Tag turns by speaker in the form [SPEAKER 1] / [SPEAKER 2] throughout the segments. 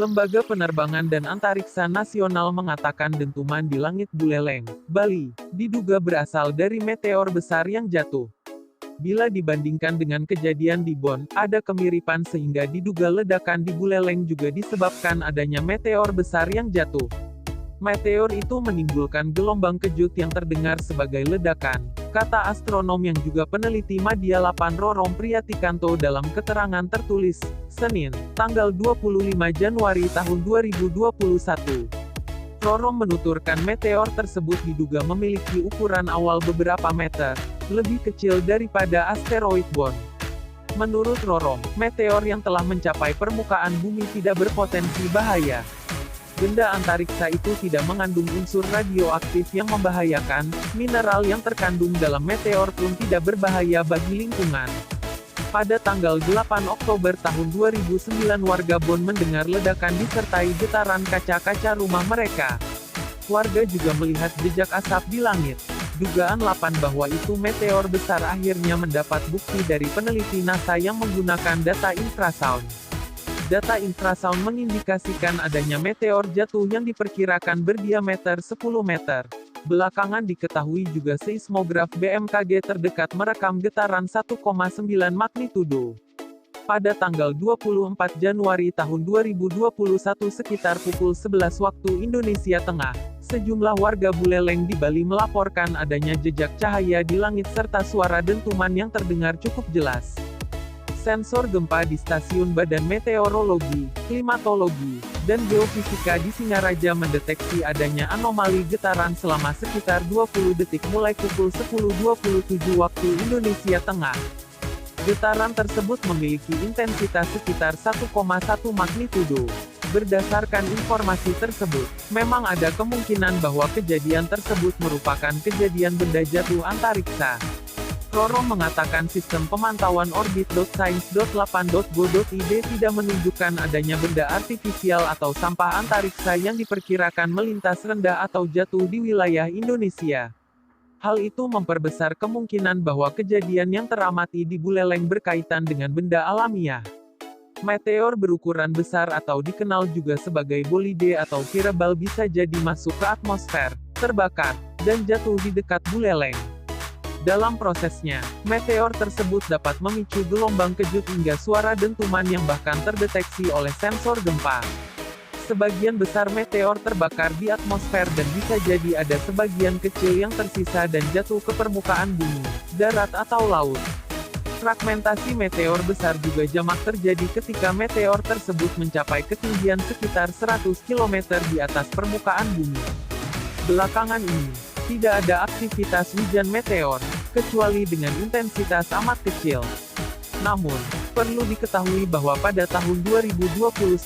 [SPEAKER 1] Lembaga Penerbangan dan Antariksa Nasional mengatakan dentuman di langit Buleleng, Bali, diduga berasal dari meteor besar yang jatuh. Bila dibandingkan dengan kejadian di Bon, ada kemiripan sehingga diduga ledakan di Buleleng juga disebabkan adanya meteor besar yang jatuh. Meteor itu menimbulkan gelombang kejut yang terdengar sebagai ledakan, kata astronom yang juga peneliti Media 8 Rorom Priyatikanto dalam keterangan tertulis, Senin, tanggal 25 Januari tahun 2021. Rorom menuturkan meteor tersebut diduga memiliki ukuran awal beberapa meter, lebih kecil daripada asteroid Bon. Menurut Rorom, meteor yang telah mencapai permukaan bumi tidak berpotensi bahaya. Benda antariksa itu tidak mengandung unsur radioaktif yang membahayakan, mineral yang terkandung dalam meteor pun tidak berbahaya bagi lingkungan. Pada tanggal 8 Oktober tahun 2009 warga Bon mendengar ledakan disertai getaran kaca-kaca rumah mereka. Warga juga melihat jejak asap di langit. Dugaan 8 bahwa itu meteor besar akhirnya mendapat bukti dari peneliti NASA yang menggunakan data infrasound. Data infrasound mengindikasikan adanya meteor jatuh yang diperkirakan berdiameter 10 meter. Belakangan diketahui juga seismograf BMKG terdekat merekam getaran 1,9 magnitudo. Pada tanggal 24 Januari tahun 2021 sekitar pukul 11 waktu Indonesia Tengah, sejumlah warga Buleleng di Bali melaporkan adanya jejak cahaya di langit serta suara dentuman yang terdengar cukup jelas. Sensor gempa di Stasiun Badan Meteorologi, Klimatologi, dan Geofisika di Singaraja mendeteksi adanya anomali getaran selama sekitar 20 detik mulai pukul 10.27 waktu Indonesia Tengah. Getaran tersebut memiliki intensitas sekitar 1,1 magnitudo. Berdasarkan informasi tersebut, memang ada kemungkinan bahwa kejadian tersebut merupakan kejadian benda jatuh antariksa. Rorom mengatakan sistem pemantauan orbit.science.8.go.id tidak menunjukkan adanya benda artifisial atau sampah antariksa yang diperkirakan melintas rendah atau jatuh di wilayah Indonesia. Hal itu memperbesar kemungkinan bahwa kejadian yang teramati di Buleleng berkaitan dengan benda alamiah. Meteor berukuran besar atau dikenal juga sebagai bolide atau fireball bisa jadi masuk ke atmosfer, terbakar, dan jatuh di dekat Buleleng. Dalam prosesnya, meteor tersebut dapat memicu gelombang kejut hingga suara dentuman yang bahkan terdeteksi oleh sensor gempa. Sebagian besar meteor terbakar di atmosfer dan bisa jadi ada sebagian kecil yang tersisa dan jatuh ke permukaan bumi, darat atau laut. Fragmentasi meteor besar juga jamak terjadi ketika meteor tersebut mencapai ketinggian sekitar 100 km di atas permukaan bumi. Belakangan ini, tidak ada aktivitas hujan meteor, kecuali dengan intensitas amat kecil. Namun, perlu diketahui bahwa pada tahun 2021,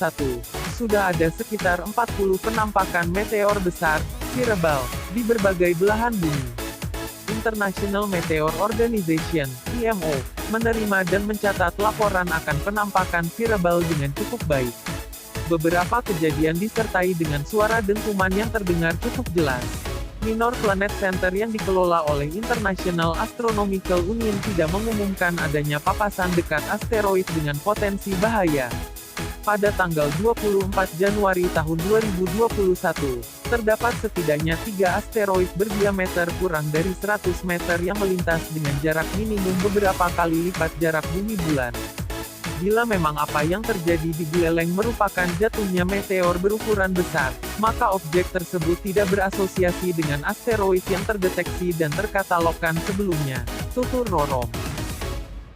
[SPEAKER 1] sudah ada sekitar 40 penampakan meteor besar, fireball, di berbagai belahan bumi. International Meteor Organization, IMO, menerima dan mencatat laporan akan penampakan fireball dengan cukup baik. Beberapa kejadian disertai dengan suara dentuman yang terdengar cukup jelas. Minor Planet Center yang dikelola oleh International Astronomical Union tidak mengumumkan adanya papasan dekat asteroid dengan potensi bahaya. Pada tanggal 24 Januari tahun 2021, terdapat setidaknya 3 asteroid berdiameter kurang dari 100 meter yang melintas dengan jarak minimum beberapa kali lipat jarak bumi bulan. Bila memang apa yang terjadi di Buleleng merupakan jatuhnya meteor berukuran besar, maka objek tersebut tidak berasosiasi dengan asteroid yang terdeteksi dan terkatalogkan sebelumnya, tutur Rorom.